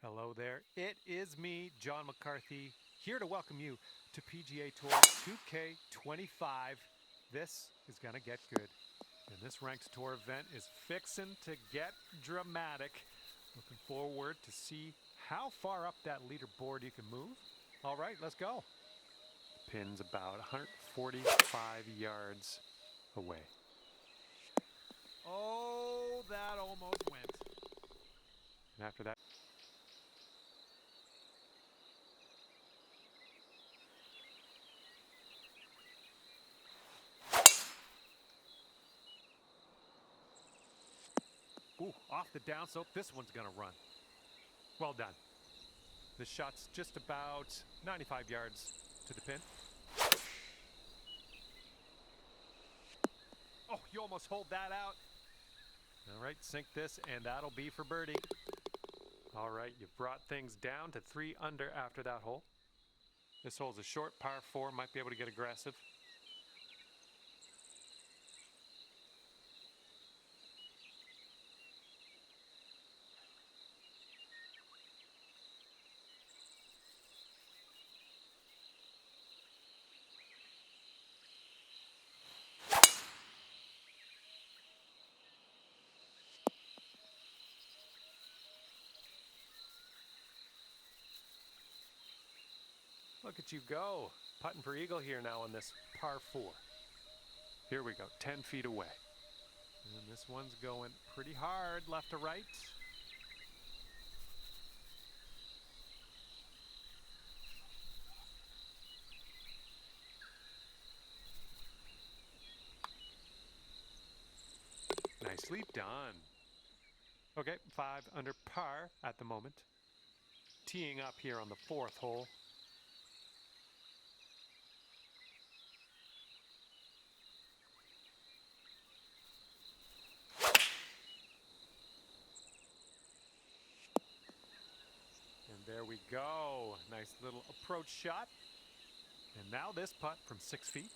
Hello there, it is me, John McCarthy, here to welcome you to PGA Tour 2K25. This is gonna get good, and this ranked tour event is fixin' to get dramatic. Looking forward to see how far up that leaderboard you can move. All right, let's go. The pin's about 145 yards away. Oh, that almost went. And after that, ooh, off the downslope, this one's gonna run. Well done. The shot's just about 95 yards to the pin. Oh, you almost hold that out. All right, sink this, and that'll be for birdie. All right, you've brought things down to 3 under after that hole. This hole's a short par 4, might be able to get aggressive. Look at you go. Putting for eagle here now on this par 4. Here we go, 10 feet away. And this one's going pretty hard left to right. Nicely done. Okay, 5 under par at the moment. Teeing up here on the 4th hole. And there we go. Nice little approach shot. And now this putt from 6 feet.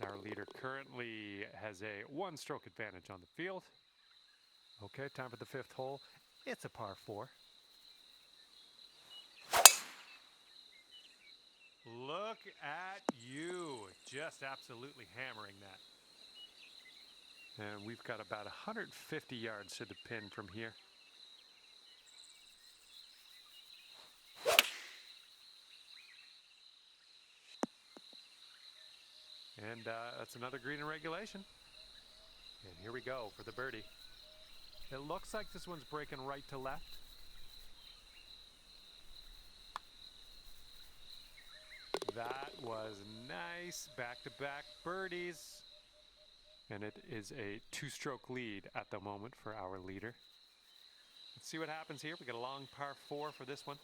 Our leader currently has a 1-stroke advantage on the field. Okay, time for the 5th hole. It's a par 4. Look at you, just absolutely hammering that. And we've got about 150 yards to the pin from here. And that's another green in regulation. And here we go for the birdie. It looks like this one's breaking right to left. That was nice. Back-to-back birdies. And it is a 2-stroke lead at the moment for our leader. Let's see what happens here. We got a long par 4 for this one.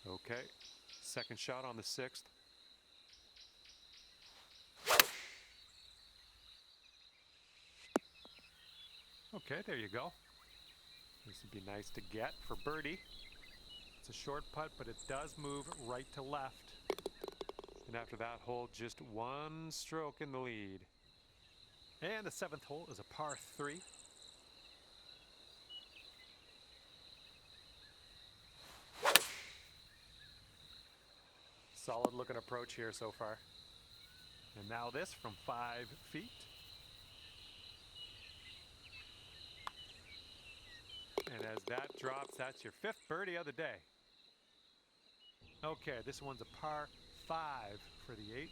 Okay, second shot on the 6th. Okay, there you go. This would be nice to get for birdie. It's a short putt, but it does move right to left. And after that hole, just 1 stroke in the lead. And the 7th hole is a par 3. Solid looking approach here so far. And now this from 5 feet. And as that drops, that's your 5th birdie of the day. Okay, this one's a par 5 for the 8th.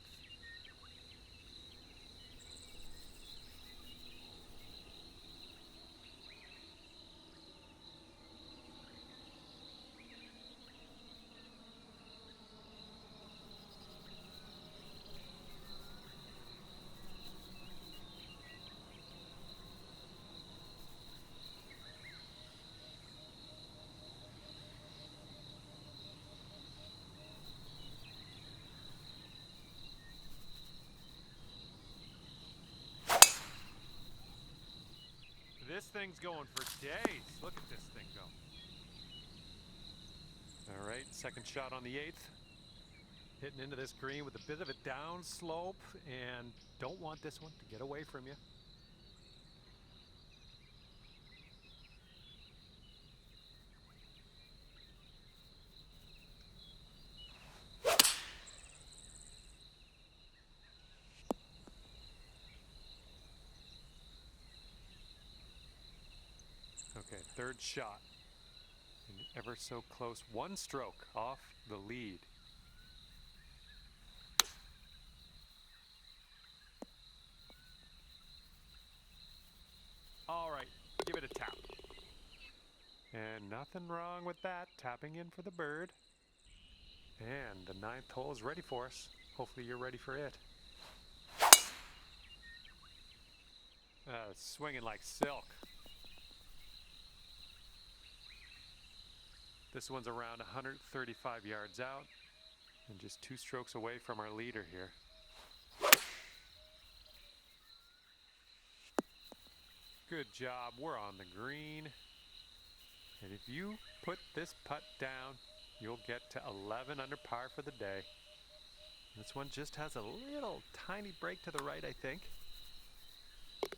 This thing's going for days. Look at this thing go. All right, second shot on the 8th. Hitting into this green with a bit of a down slope, and don't want this one to get away from you. Okay, third shot. And ever so close, one stroke off the lead. All right, give it a tap. And nothing wrong with that, tapping in for the bird. And the 9th hole is ready for us. Hopefully you're ready for it. Swinging like silk. This one's around 135 yards out and just 2 strokes away from our leader here. Good job, we're on the green. And if you put this putt down, you'll get to 11 under par for the day. This one just has a little tiny break to the right, I think.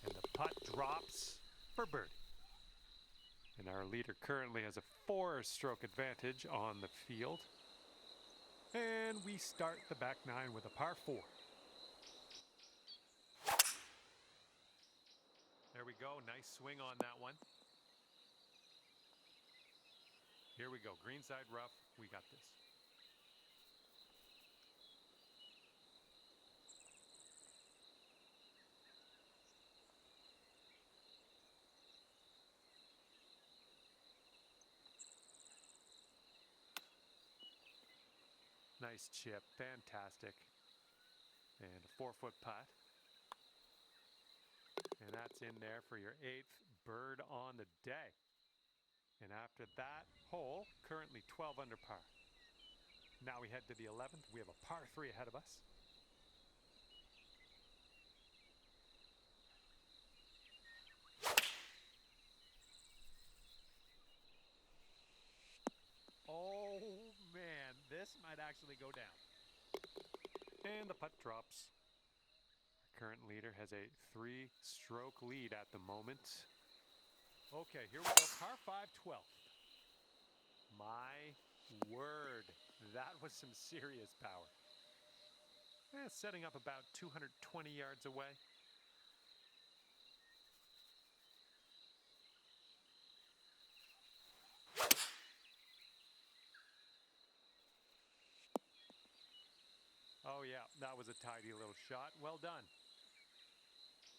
And the putt drops for birdie. And our leader currently has a 4-stroke advantage on the field. And we start the back 9 with a par 4. There we go, nice swing on that one. Here we go, greenside rough, we got this. Nice chip, fantastic. And a 4-foot putt. And that's in there for your 8th bird on the day. And after that hole, currently 12 under par. Now we head to the 11th. We have a par 3 ahead of us. Oh man, this might actually go down. And the putt drops. Our current leader has a 3-stroke lead at the moment. Okay, here we go, par 5, 12th. My word, that was some serious power. Setting up about 220 yards away. Oh yeah, that was a tidy little shot. Well done.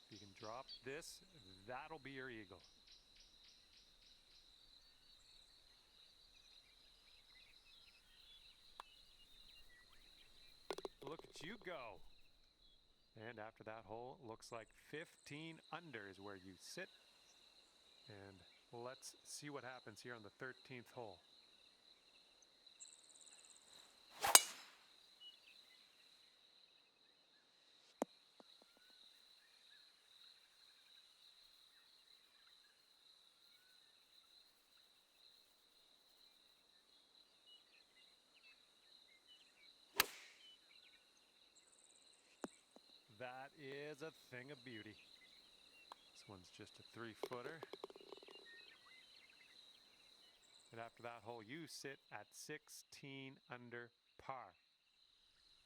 If you can drop this, that'll be your eagle. Look at you go. And after that hole, looks like 15 under is where you sit. And let's see what happens here on the 13th hole. That is a thing of beauty. This one's just a 3-footer. And after that hole, you sit at 16 under par.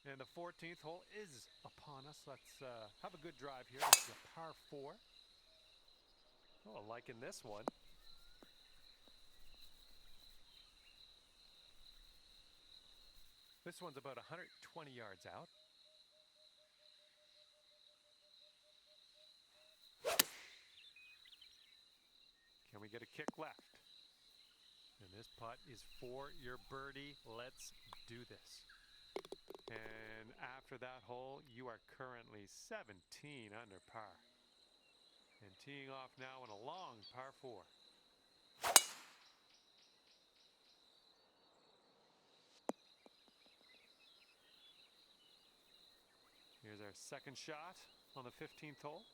And the 14th hole is upon us. Let's have a good drive here. This is a par 4. Oh, liking this one. This one's about 120 yards out. Can we get a kick left? And this putt is for your birdie. Let's do this. And after that hole, you are currently 17 under par. And teeing off now on a long par 4. Here's our second shot on the 15th hole.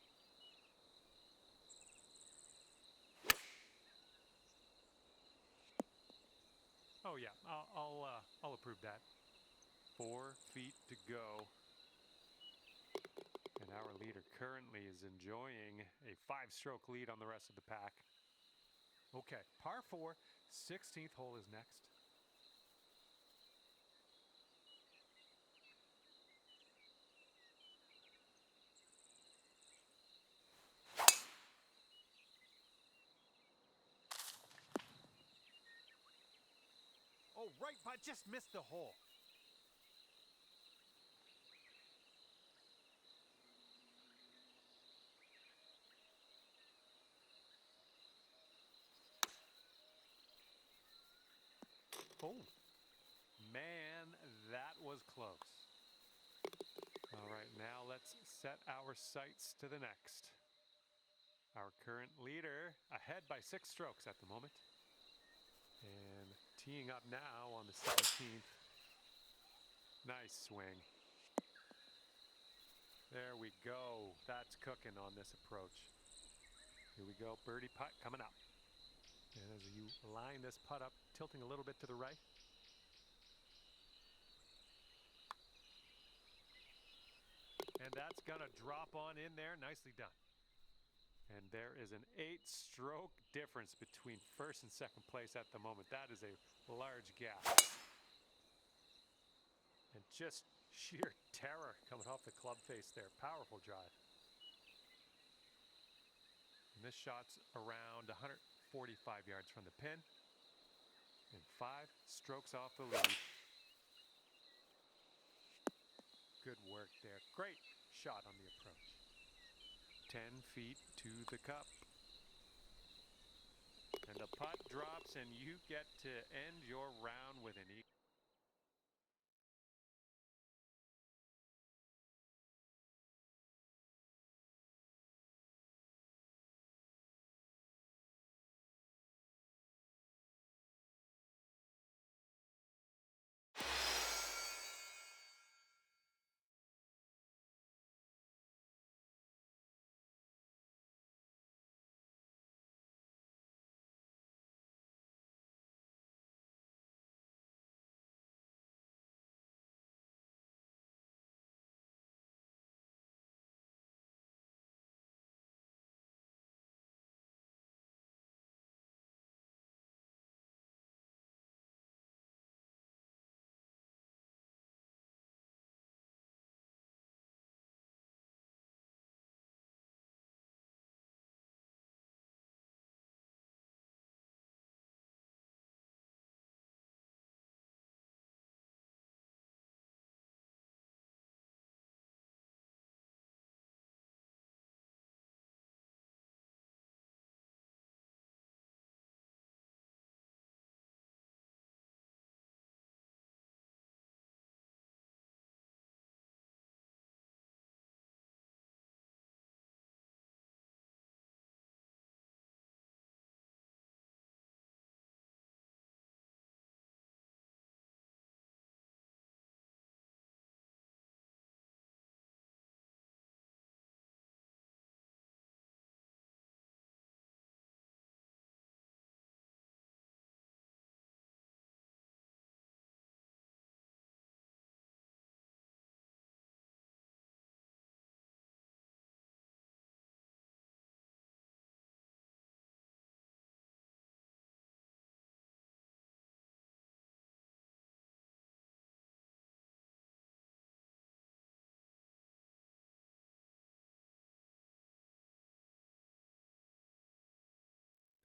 Oh yeah, I'll approve that. 4 feet to go. And our leader currently is enjoying a 5-stroke lead on the rest of the pack. Okay, par 4, 16th hole is next. Oh, right, but just missed the hole. Oh, man, that was close. All right, now let's set our sights to the next. Our current leader ahead by 6 strokes at the moment. And teeing up now on the 17th. Nice swing. There we go. That's cooking on this approach. Here we go, birdie putt coming up. And as you line this putt up, tilting a little bit to the right. And that's gonna drop on in there, nicely done. And there is an 8-stroke difference between first and second place at the moment. That is a large gap. And just sheer terror coming off the club face there. Powerful drive. And this shot's around 145 yards from the pin. And 5 strokes off the lead. Good work there. Great shot on the approach. 10 feet to the cup. And the putt drops and you get to end your round with an eagle.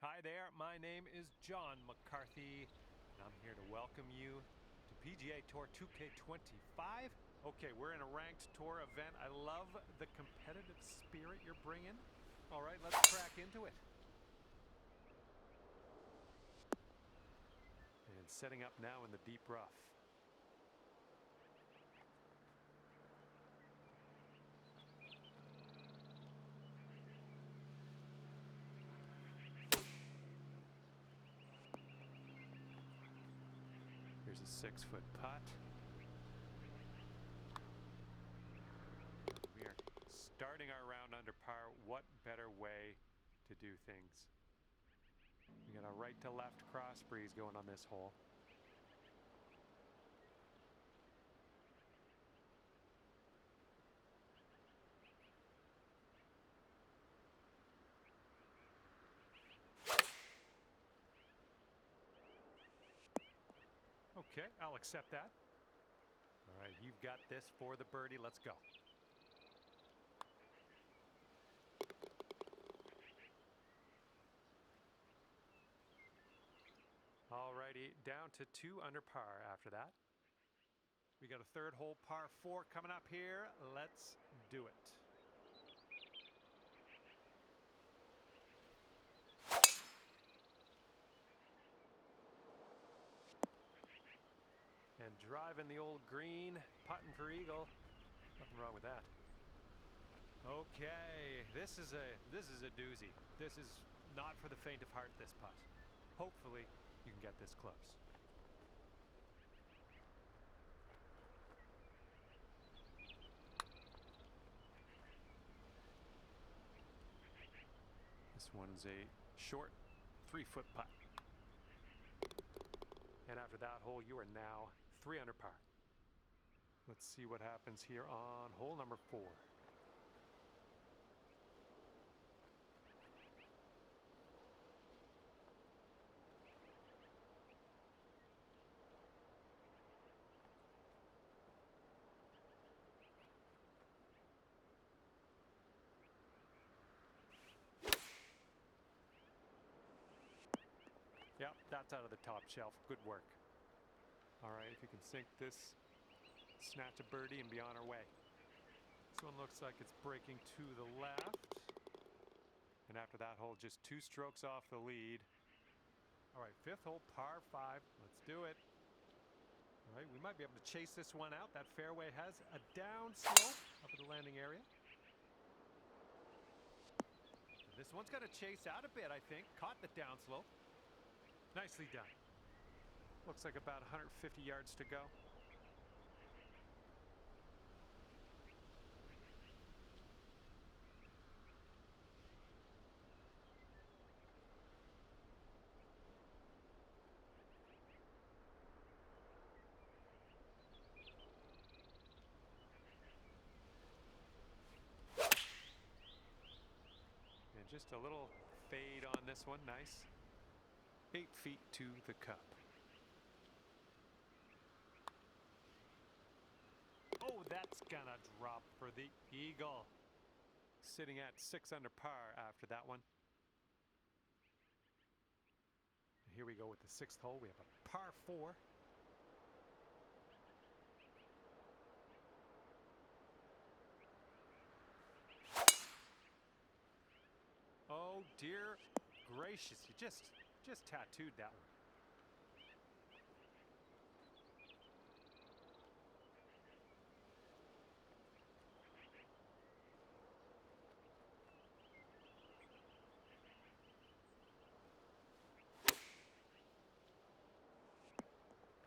Hi there, my name is John McCarthy, and I'm here to welcome you to PGA Tour 2K25. Okay, we're in a ranked tour event. I love the competitive spirit you're bringing. All right, let's crack into it. And setting up now in the deep rough. Here's a 6-foot putt. We are starting our round under par. What better way to do things? We got a right to left cross breeze going on this hole. Okay, I'll accept that. All right, you've got this for the birdie. Let's go. All righty, down to 2 under par after that. We got a third hole par 4 coming up here. Let's do it. And driving the old green, putting for eagle. Nothing wrong with that. Okay, this is a doozy. This is not for the faint of heart, this putt. Hopefully, you can get this close. This one's a short 3-foot putt. And after that hole, you are now 3 under par. Let's see what happens here on hole number 4. Yep, that's out of the top shelf. Good work. All right, if you can sink this, snatch a birdie and be on our way. This one looks like it's breaking to the left. And after that hole, just 2 strokes off the lead. All right, 5th hole, par 5. Let's do it. All right, we might be able to chase this one out. That fairway has a down slope up at the landing area. This one's going to chase out a bit, I think. Caught the downslope. Nicely done. Looks like about 150 yards to go. And just a little fade on this one. Nice. 8 feet to the cup. Oh, that's gonna drop for the eagle. Sitting at 6 under par after that one. Here we go with the 6th hole. We have a par 4. Oh dear gracious, you just tattooed that one.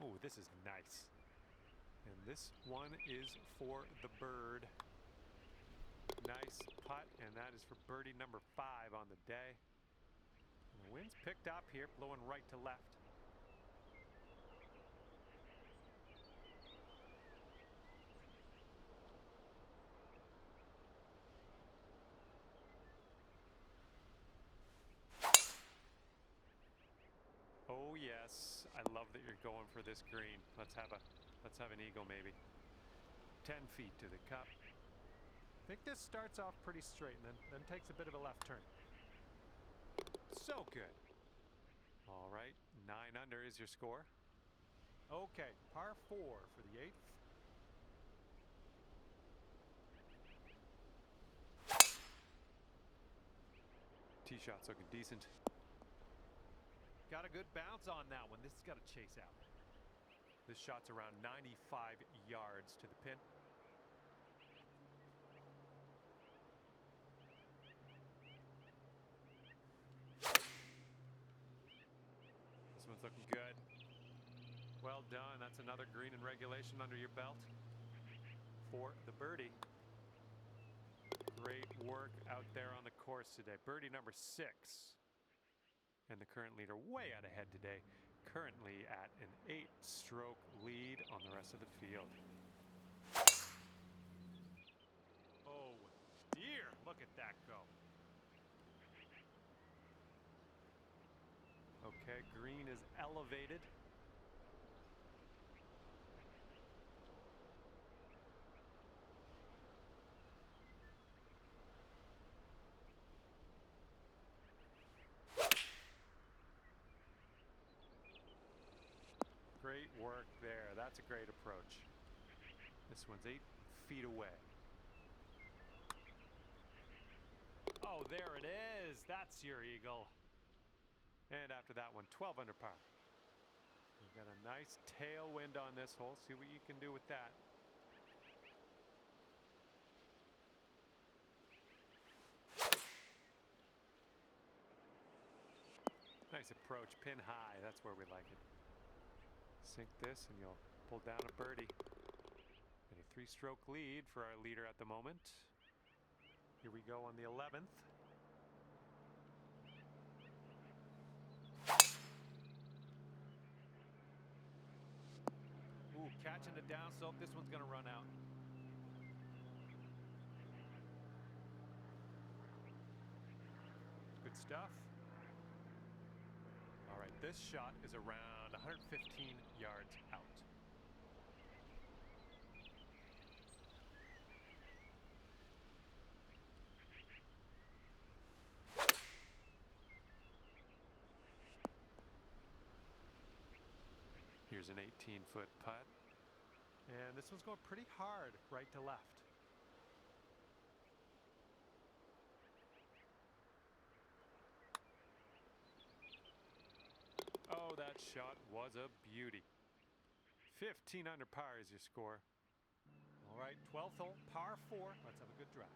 Oh, this is nice. And this one is for the bird. Nice putt, and that is for birdie number 5 on the day. And the wind's picked up here, blowing right to left. Oh yes, I love that you're going for this green. Let's have an eagle maybe. 10 feet to the cup. I think this starts off pretty straight and then takes a bit of a left turn. So good. All right, 9 under is your score. Okay, par 4 for the 8th. Tee shot's looking decent. Got a good bounce on that one. This has got to chase out. This shot's around 95 yards to the pin. This one's looking good. Well done. That's another green in regulation under your belt for the birdie. Great work out there on the course today. Birdie number 6. And the current leader way out ahead today. Currently at an 8-stroke lead on the rest of the field. Oh dear, look at that go. Okay, green is elevated. Great work there. That's a great approach. This one's 8 feet away. Oh, there it is. That's your eagle. And after that one, 12 under par. You've got a nice tailwind on this hole. See what you can do with that. Nice approach, pin high. That's where we like it. Sink this and you'll pull down a birdie. And a 3-stroke lead for our leader at the moment. Here we go on the 11th. Ooh, catching the downslope. This one's going to run out. Good stuff. All right, this shot is around 115 yards out. Here's an 18-foot putt. And this one's going pretty hard right to left. Oh, that shot was a beauty. 15 under par is your score. All right, 12th hole, par 4. Let's have a good drive.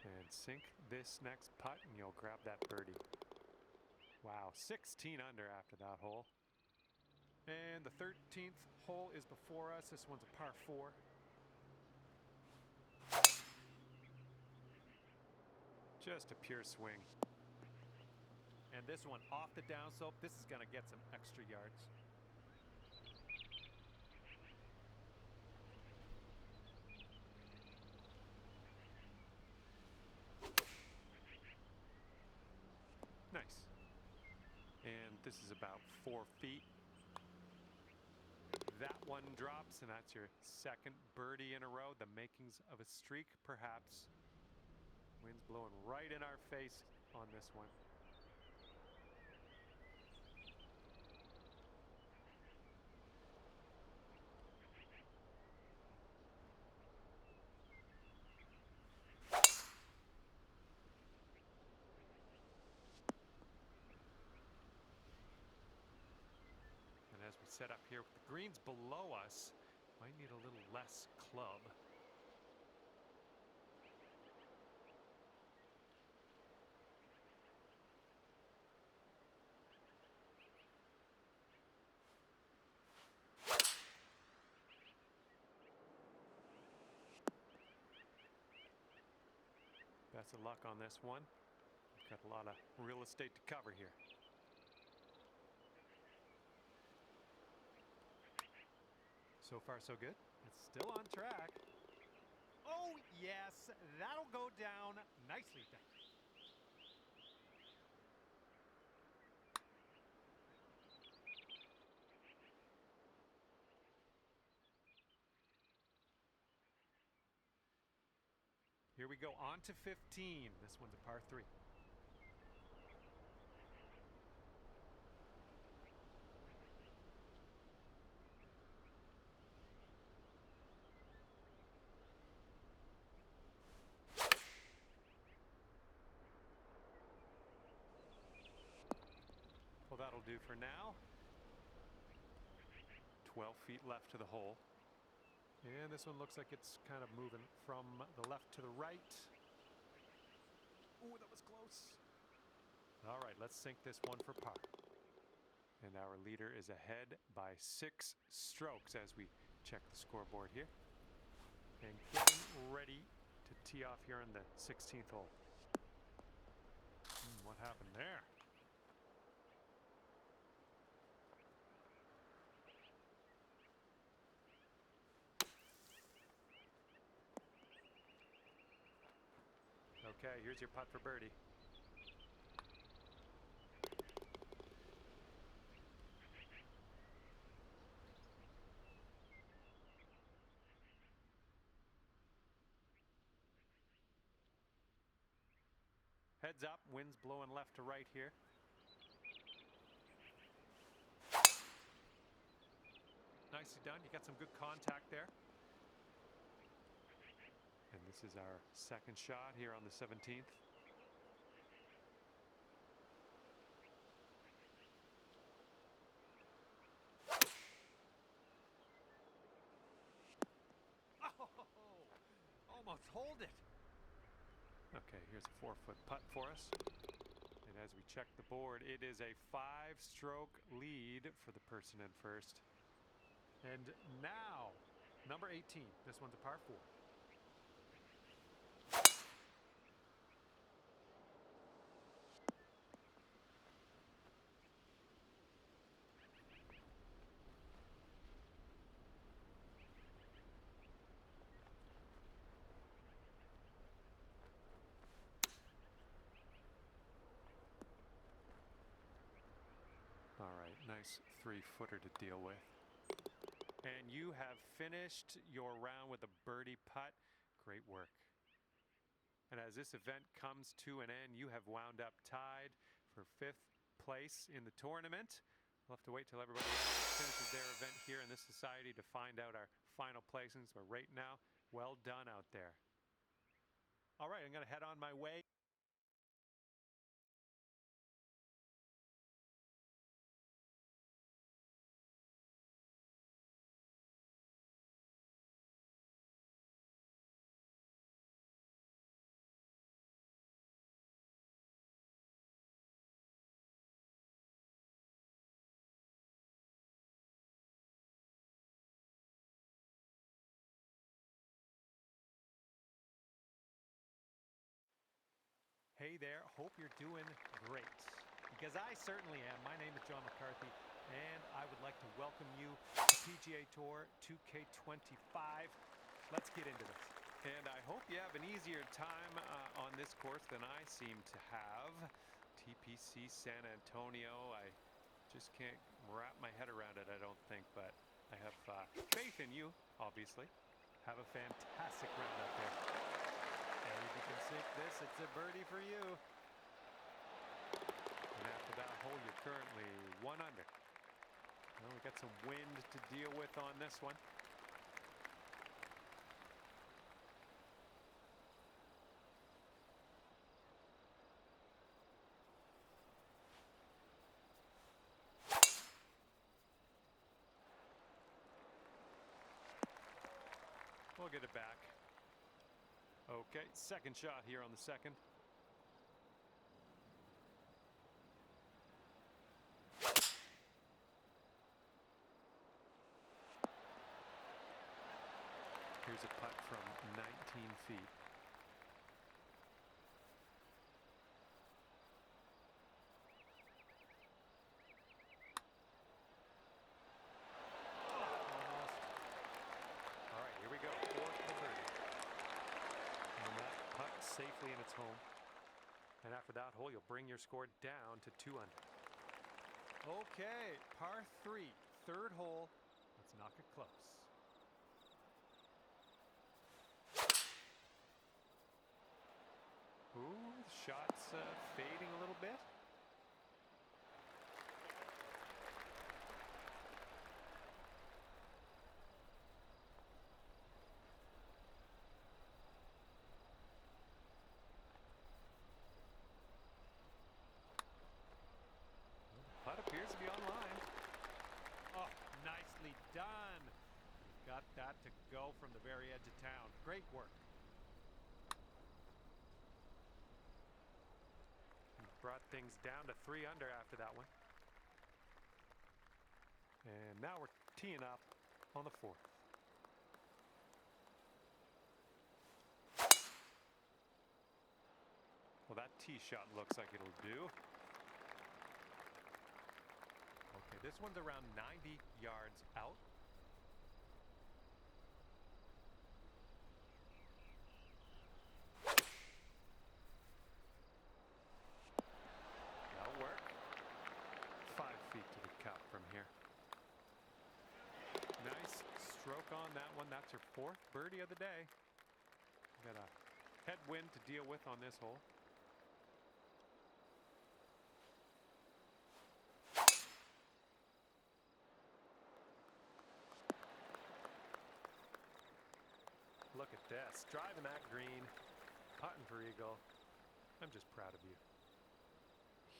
And sink this next putt and you'll grab that birdie. Wow, 16 under after that hole. And the 13th hole is before us. This one's a par 4. Just a pure swing. And this one off the downslope. This is going to get some extra yards. Nice. And this is about 4 feet. That one drops, and that's your second birdie in a row. The makings of a streak, perhaps. Wind's blowing right in our face on this one. As we set up here with the greens below us, might need a little less club. Best of luck on this one. We've got a lot of real estate to cover here. So far, so good. It's still on track. Oh, yes, that'll go down nicely. Here we go, on to 15. This one's a par 3. Well, that'll do for now. 12 feet left to the hole. And this one looks like it's kind of moving from the left to the right. Ooh, that was close. All right, let's sink this one for par. And our leader is ahead by 6 strokes as we check the scoreboard here. And getting ready to tee off here on the 16th hole. What happened there? Okay, here's your putt for birdie. Heads up, wind's blowing left to right here. Nicely done. You got some good contact there. And this is our second shot here on the 17th. Oh, almost hold it. Okay, here's a 4-foot putt for us. And as we check the board, it is a 5-stroke lead for the person in first. And now, number 18. This one's a par 4. All right, nice 3-footer to deal with. And you have finished your round with a birdie putt. Great work. And as this event comes to an end, you have wound up tied for 5th place in the tournament. We'll have to wait till everybody finishes their event here in this society to find out our final placings. But right now, well done out there. All right, I'm going to head on my way. Hey there, hope you're doing great, because I certainly am. My name is John McCarthy, and I would like to welcome you to PGA Tour 2K25. Let's get into this. And I hope you have an easier time on this course than I seem to have. TPC San Antonio, I just can't wrap my head around it, I don't think, but I have faith in you, obviously. Have a fantastic round out there. And if you can sink this, it's a birdie for you. And after that hole, you're currently 1 under. Well, we got some wind to deal with on this one. We'll get it back. Okay, second shot here on the second. Here's a putt from 19 feet. All right, here we go. 4th for birdie. And that putt safely in its home. And after that hole, you'll bring your score down to 2 under. Okay, par 3, 3rd hole. Let's knock it close. Ooh, the shot's fading a little bit. Putt appears to be online. Oh, nicely done. Got that to go from the very edge of town. Great work. Brought things down to 3 under after that one. And now we're teeing up on the 4th. Well, that tee shot looks like it'll do. Okay, this one's around 90 yards out. on. That's her 4th birdie of the day. Got a headwind to deal with on this hole. Look at this, driving that green, putting for eagle. I'm just proud of you.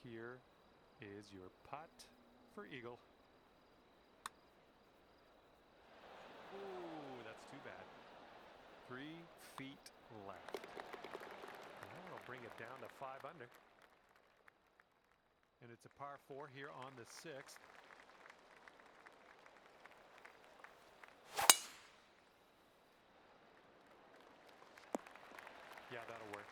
Here is your putt for eagle. Ooh, that's too bad. 3 feet left. That'll bring it down to 5 under. And it's a par 4 here on the 6th. Yeah, that'll work.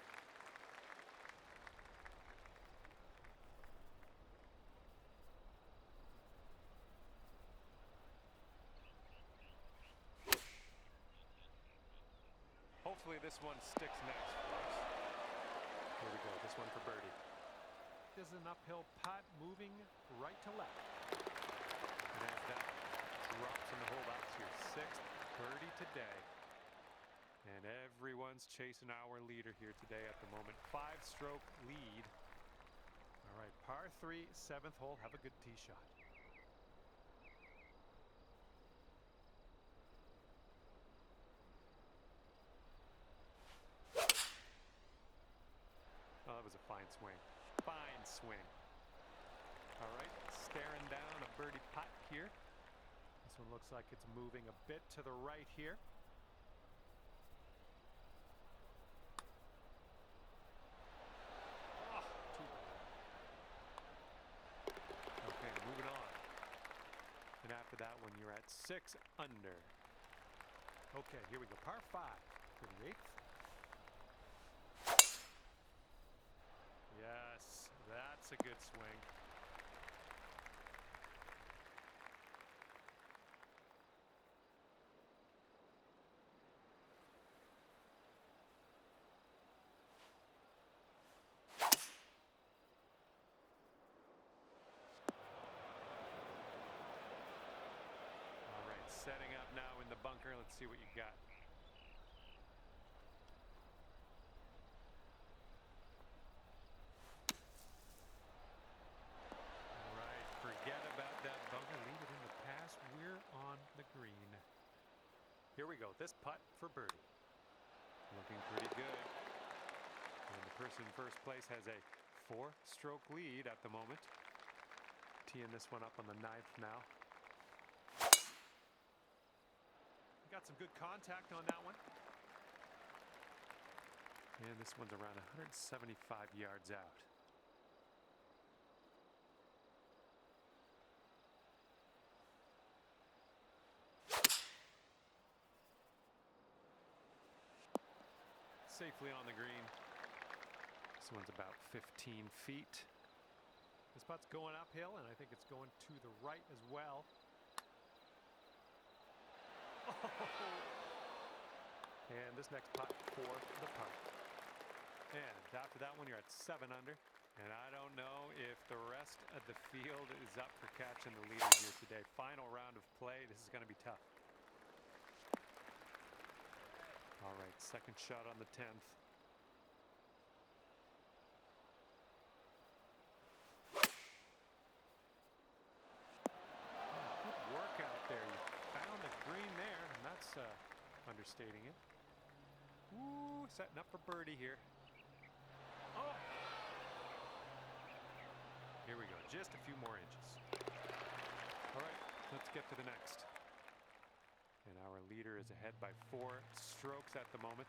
Hopefully this one sticks next for us. Here we go, this one for birdie. This is an uphill putt moving right to left. And as that drops in the hole, that's your 6th birdie today. And everyone's chasing our leader here today at the moment. 5-stroke lead. All right, par 3, 7th hole. Have a good tee shot. Oh, that was a fine swing. Fine swing. All right, staring down a birdie putt here. This one looks like it's moving a bit to the right here. And after that one, you're at 6 under. Okay, here we go. Par 5 for the 8th. Yes, that's a good swing. Setting up now in the bunker. Let's see what you got. All right, forget about that bunker. Leave it in the past. We're on the green. Here we go. This putt for birdie. Looking pretty good. And the person in first place has a 4-stroke lead at the moment. Teeing this one up on the 9th now. Got some good contact on that one. And this one's around 175 yards out. Safely on the green. This one's about 15 feet. This putt's going uphill, and I think it's going to the right as well. Oh. And this next putt for the putt. And after that one, you're at 7 under. And I don't know if the rest of the field is up for catching the leader here today. Final round of play. This is going to be tough. All right, second shot on the 10th. Good work out there. You found the green there, and that's understating it. Ooh, setting up for birdie here. Oh! Here we go, just a few more inches. All right, let's get to the next. And our leader is ahead by 4 strokes at the moment.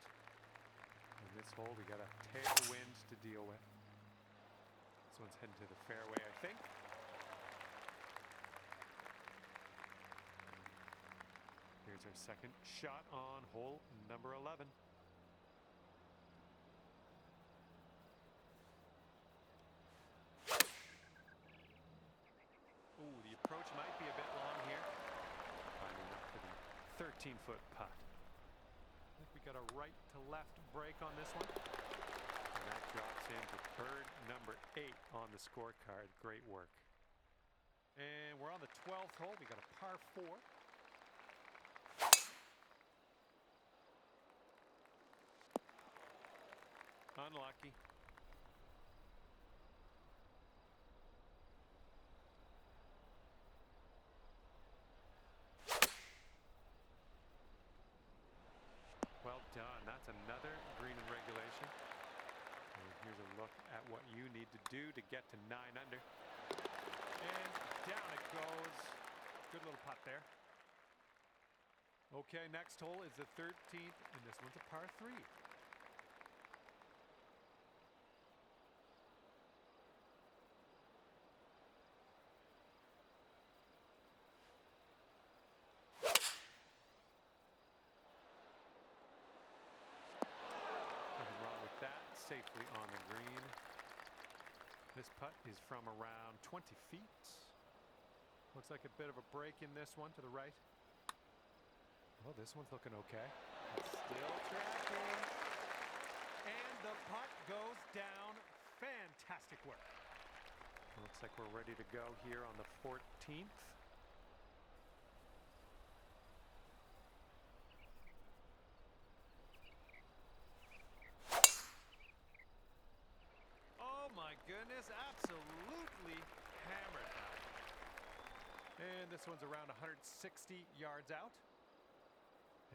In this hole, we got a tailwind to deal with. This one's heading to the fairway, I think. Here's our second shot on hole number 11. Ooh, the approach might be a bit long here. Finding up for the 13-foot putt. I think we got a right to left break on this one. And that drops into bird number 8 on the scorecard. Great work. And we're on the 12th hole. We got a par 4. Unlucky. Well done. That's another green in regulation. And here's a look at what you need to do to get to 9 under. And down it goes. Good little putt there. Okay, next hole is the 13th, and this one's a par 3. Nothing wrong with that. Safely on the green. This putt is from around 20 feet. Looks like a bit of a break in this one to the right. Well, this one's looking okay. It's still tracking. And the putt goes down. Fantastic work. Looks like we're ready to go here on the 14th. Oh my goodness, absolutely hammered that. And this one's around 160 yards out.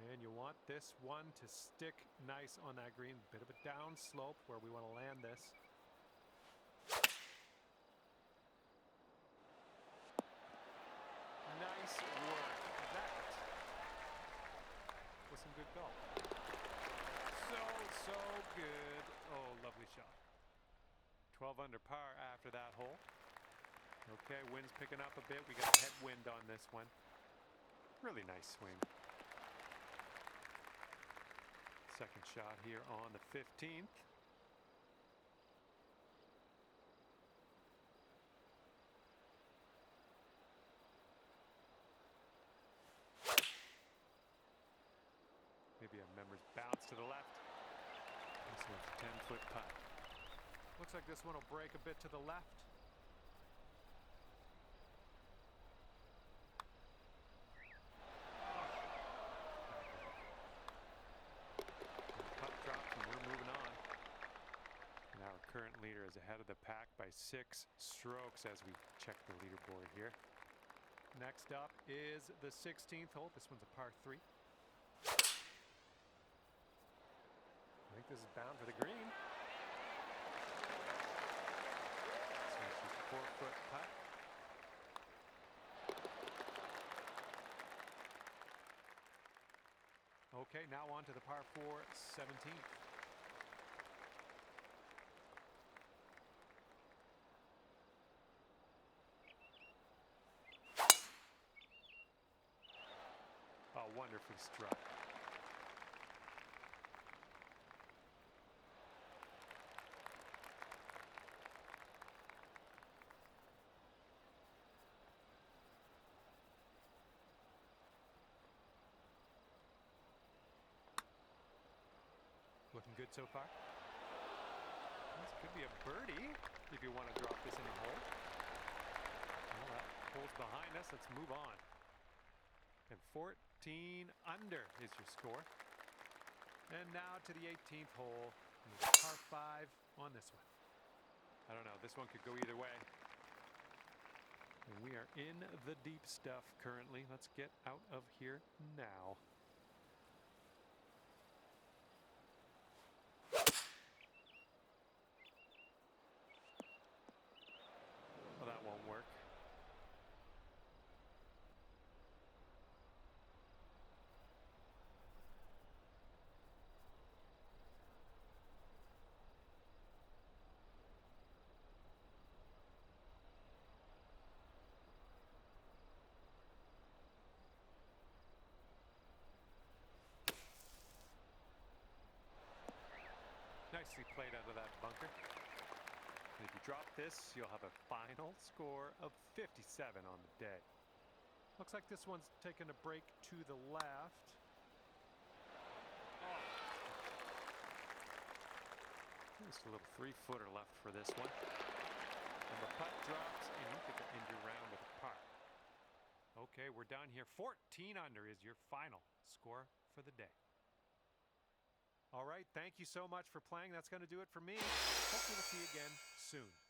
And you want this one to stick nice on that green. Bit of a down slope where we want to land this. Nice work. That was some good golf. So good. Oh, lovely shot. 12 under par after that hole. Okay, wind's picking up a bit. We got a headwind on this one. Really nice swing. Second shot here on the 15th. Maybe a member's bounce to the left. This one's a 10-foot putt. Looks like this one will break a bit to the left. Current leader is ahead of the pack by 6 strokes as we check the leaderboard here. Next up is the 16th hole. This one's a par 3. I think this is bound for the green. This one's a 4-foot putt. Okay, now on to the par 4 17th. Wonderfully struck. Looking good so far. This could be a birdie if you want to drop this in a hole. Well, that hole's behind us. Let's move on. And 14 under is your score. And now to the 18th hole. Par 5 on this one. I don't know. This one could go either way. And we are in the deep stuff currently. Let's get out of here now. Well, that won't work. Nicely played out of that bunker. And if you drop this, you'll have a final score of 57 on the day. Looks like this one's taking a break to the left. Oh. Just a little 3-footer left for this one. And the putt drops, and you get to end your round with a par. Okay, we're down here. 14 under is your final score for the day. All right, thank you so much for playing. That's going to do it for me. Hopefully we'll see you again soon.